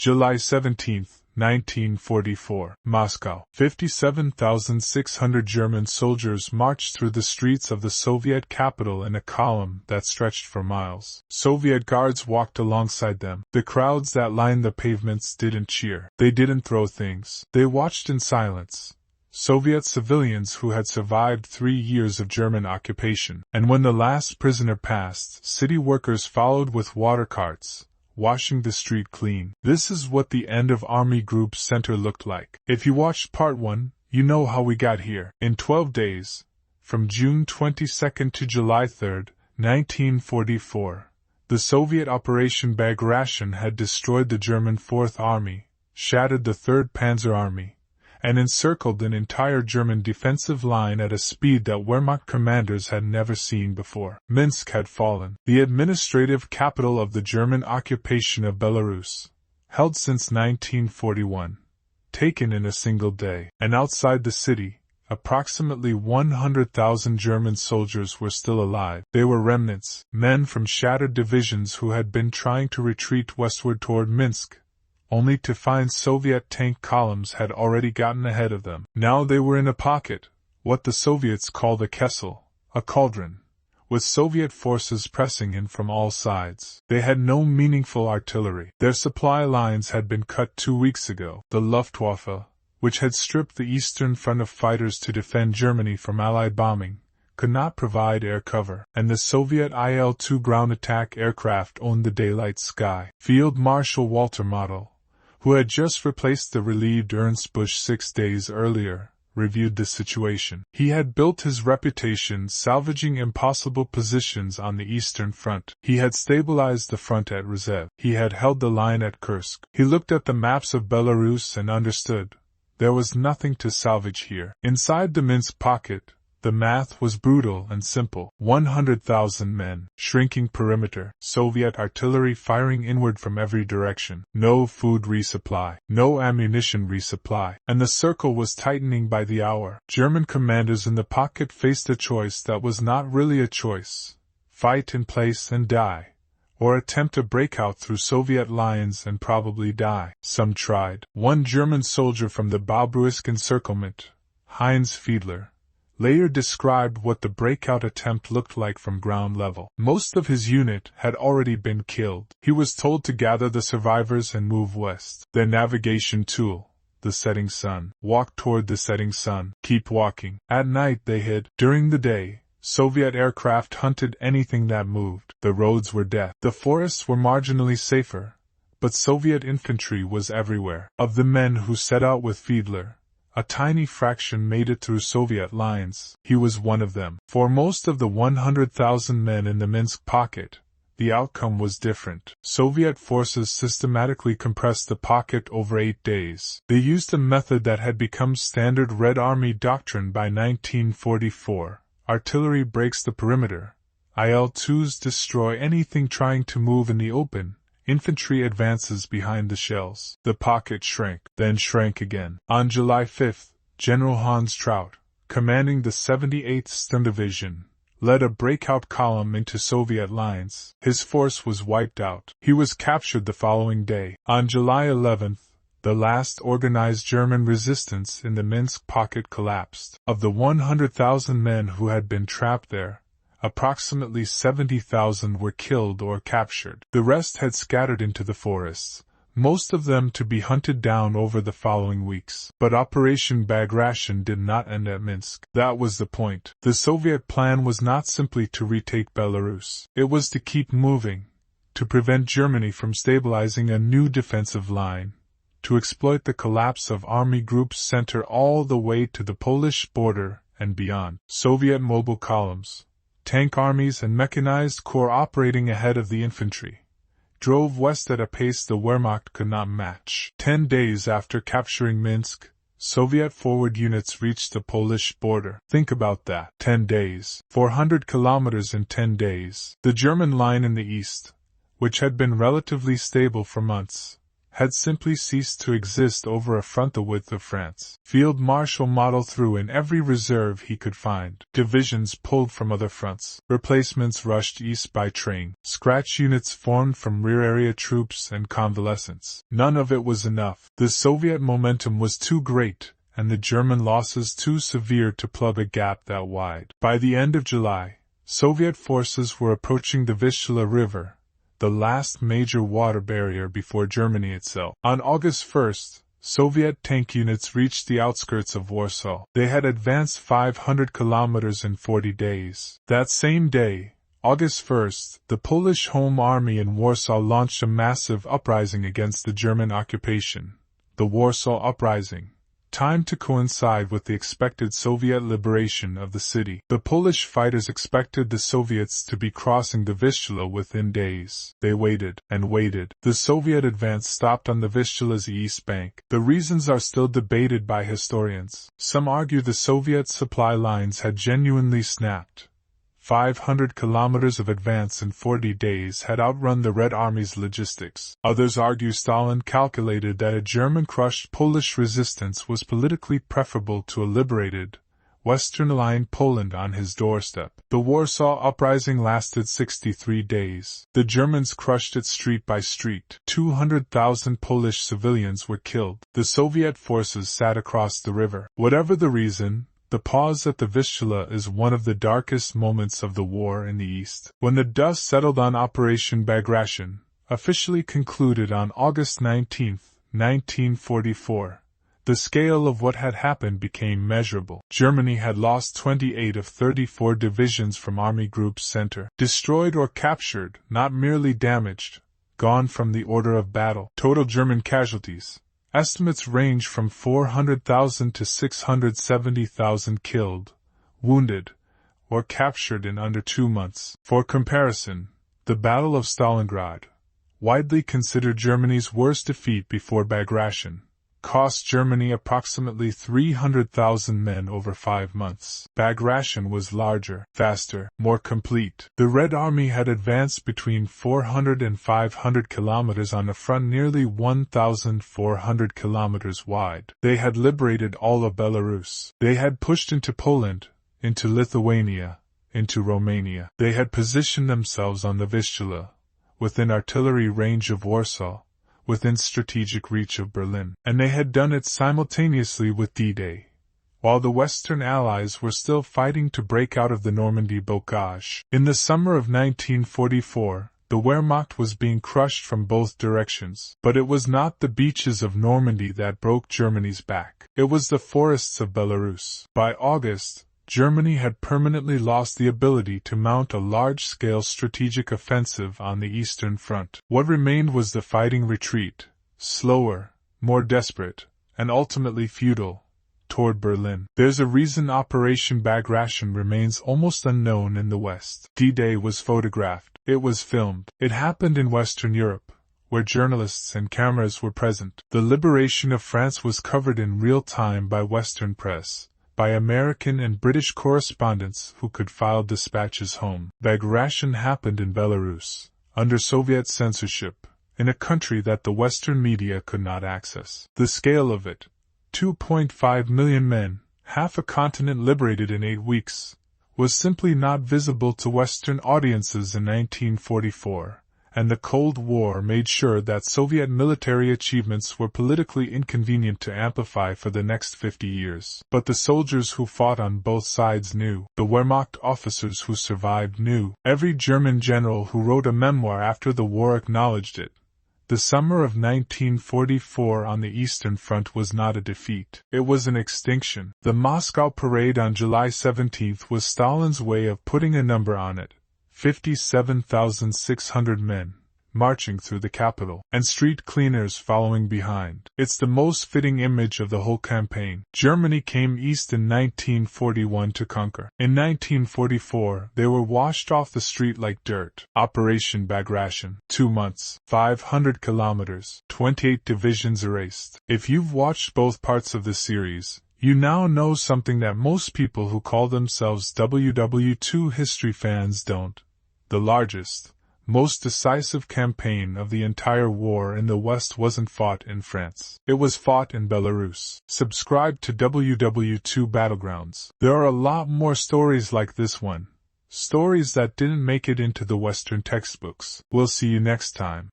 July 17, 1944. Moscow. 57,600 German soldiers marched through the streets of the Soviet capital in a column that stretched for miles. Soviet guards walked alongside them. The crowds that lined the pavements didn't cheer. They didn't throw things. They watched in silence. Soviet civilians who had survived 3 years of German occupation. And when the last prisoner passed, city workers followed with water carts, washing the street clean. This is what the end of Army Group Center looked like. If you watched Part 1, you know how we got here. In 12 days, from June 22 to July 3, 1944, the Soviet Operation Bagration had destroyed the German Fourth Army, shattered the 3rd Panzer Army, and encircled an entire German defensive line at a speed that Wehrmacht commanders had never seen before. Minsk had fallen, the administrative capital of the German occupation of Belarus, held since 1941, taken in a single day. And outside the city, approximately 100,000 German soldiers were still alive. They were remnants, men from shattered divisions who had been trying to retreat westward toward Minsk, only to find Soviet tank columns had already gotten ahead of them. Now they were in a pocket, what the Soviets called a kessel, a cauldron, with Soviet forces pressing in from all sides. They had no meaningful artillery. Their supply lines had been cut 2 weeks ago. The Luftwaffe, which had stripped the Eastern Front of fighters to defend Germany from Allied bombing, could not provide air cover, and the Soviet Il-2 ground attack aircraft owned the daylight sky. Field Marshal Walter Model, who had just replaced the relieved Ernst Busch 6 days earlier, reviewed the situation. He had built his reputation salvaging impossible positions on the Eastern Front. He had stabilized the front at Rzhev. He had held the line at Kursk. He looked at the maps of Belarus and understood. There was nothing to salvage here. Inside the Minsk pocket, the math was brutal and simple. 100,000 men, shrinking perimeter, Soviet artillery firing inward from every direction, no food resupply, no ammunition resupply, and the circle was tightening by the hour. German commanders in the pocket faced a choice that was not really a choice: fight in place and die, or attempt a breakout through Soviet lines and probably die. Some tried. One German soldier from the Bobruisk encirclement, Heinz Fiedler, later described what the breakout attempt looked like from ground level. Most of his unit had already been killed. He was told to gather the survivors and move west. Their navigation tool, the setting sun. Walk toward the setting sun. Keep walking. At night they hid. During the day, Soviet aircraft hunted anything that moved. The roads were death. The forests were marginally safer, but Soviet infantry was everywhere. Of the men who set out with Fiedler, a tiny fraction made it through Soviet lines. He was one of them. For most of the 100,000 men in the Minsk pocket, the outcome was different. Soviet forces systematically compressed the pocket over 8 days. They used a method that had become standard Red Army doctrine by 1944. Artillery breaks the perimeter. Il-2s destroy anything trying to move in the open. Infantry advances behind the shells. The pocket shrank, then shrank again. On July 5, General Hans Traut, commanding the 78th Stern Division, led a breakout column into Soviet lines. His force was wiped out. He was captured the following day. On July 11, the last organized German resistance in the Minsk pocket collapsed. Of the 100,000 men who had been trapped there, approximately 70,000 were killed or captured. The rest had scattered into the forests, most of them to be hunted down over the following weeks. But Operation Bagration did not end at Minsk. That was the point. The Soviet plan was not simply to retake Belarus. It was to keep moving, to prevent Germany from stabilizing a new defensive line, to exploit the collapse of Army Group Center all the way to the Polish border and beyond. Soviet mobile columns, tank armies and mechanized corps operating ahead of the infantry, drove west at a pace the Wehrmacht could not match. 10 days after capturing Minsk, Soviet forward units reached the Polish border. Think about that. 10 days. 400 kilometers in 10 days. The German line in the east, which had been relatively stable for months, had simply ceased to exist over a front the width of France. Field Marshal Model threw in every reserve he could find. Divisions pulled from other fronts. Replacements rushed east by train. Scratch units formed from rear area troops and convalescents. None of it was enough. The Soviet momentum was too great, and the German losses too severe to plug a gap that wide. By the end of July, Soviet forces were approaching the Vistula River, the last major water barrier before Germany itself. On August 1st, Soviet tank units reached the outskirts of Warsaw. They had advanced 500 kilometers in 40 days. That same day, August 1st, the Polish Home Army in Warsaw launched a massive uprising against the German occupation. The Warsaw Uprising, timed to coincide with the expected Soviet liberation of the city. The Polish fighters expected the Soviets to be crossing the Vistula within days. They waited and waited. The Soviet advance stopped on the Vistula's east bank. The reasons are still debated by historians. Some argue the Soviet supply lines had genuinely snapped. 500 kilometers of advance in 40 days had outrun the Red Army's logistics. Others argue Stalin calculated that a German-crushed Polish resistance was politically preferable to a liberated, Western-aligned Poland on his doorstep. The Warsaw Uprising lasted 63 days. The Germans crushed it street by street. 200,000 Polish civilians were killed. The Soviet forces sat across the river. Whatever the reason, the pause at the Vistula is one of the darkest moments of the war in the East. When the dust settled on Operation Bagration, officially concluded on August 19, 1944, the scale of what had happened became measurable. Germany had lost 28 of 34 divisions from Army Group Center, destroyed or captured, not merely damaged, gone from the order of battle. Total German casualties. Estimates range from 400,000 to 670,000 killed, wounded, or captured in under 2 months. For comparison, the Battle of Stalingrad, widely considered Germany's worst defeat before Bagration, cost Germany approximately 300,000 men over 5 months. Bagration was larger, faster, more complete. The Red Army had advanced between 400 and 500 kilometers on a front nearly 1,400 kilometers wide. They had liberated all of Belarus. They had pushed into Poland, into Lithuania, into Romania. They had positioned themselves on the Vistula, within artillery range of Warsaw, within strategic reach of Berlin. And they had done it simultaneously with D-Day, while the Western Allies were still fighting to break out of the Normandy blockage. In the summer of 1944, the Wehrmacht was being crushed from both directions. But it was not the beaches of Normandy that broke Germany's back. It was the forests of Belarus. By August, Germany had permanently lost the ability to mount a large-scale strategic offensive on the Eastern Front. What remained was the fighting retreat, slower, more desperate, and ultimately futile, toward Berlin. There's a reason Operation Bagration remains almost unknown in the West. D-Day was photographed. It was filmed. It happened in Western Europe, where journalists and cameras were present. The liberation of France was covered in real time by Western press, by American and British correspondents who could file dispatches home. Bagration happened in Belarus, under Soviet censorship, in a country that the Western media could not access. The scale of it, 2.5 million men, half a continent liberated in 8 weeks, was simply not visible to Western audiences in 1944. And the Cold War made sure that Soviet military achievements were politically inconvenient to amplify for the next 50 years. But the soldiers who fought on both sides knew. The Wehrmacht officers who survived knew. Every German general who wrote a memoir after the war acknowledged it. The summer of 1944 on the Eastern Front was not a defeat. It was an extinction. The Moscow parade on July 17th was Stalin's way of putting a number on it. 57,600 men, marching through the capital, and street cleaners following behind. It's the most fitting image of the whole campaign. Germany came east in 1941 to conquer. In 1944, they were washed off the street like dirt. Operation Bagration. 2 months, 500 kilometers, 28 divisions erased. If you've watched both parts of the series, you now know something that most people who call themselves WW2 history fans don't. The largest, most decisive campaign of the entire war in the West wasn't fought in France. It was fought in Belarus. Subscribe to WW2 Battlegrounds. There are a lot more stories like this one. Stories that didn't make it into the Western textbooks. We'll see you next time.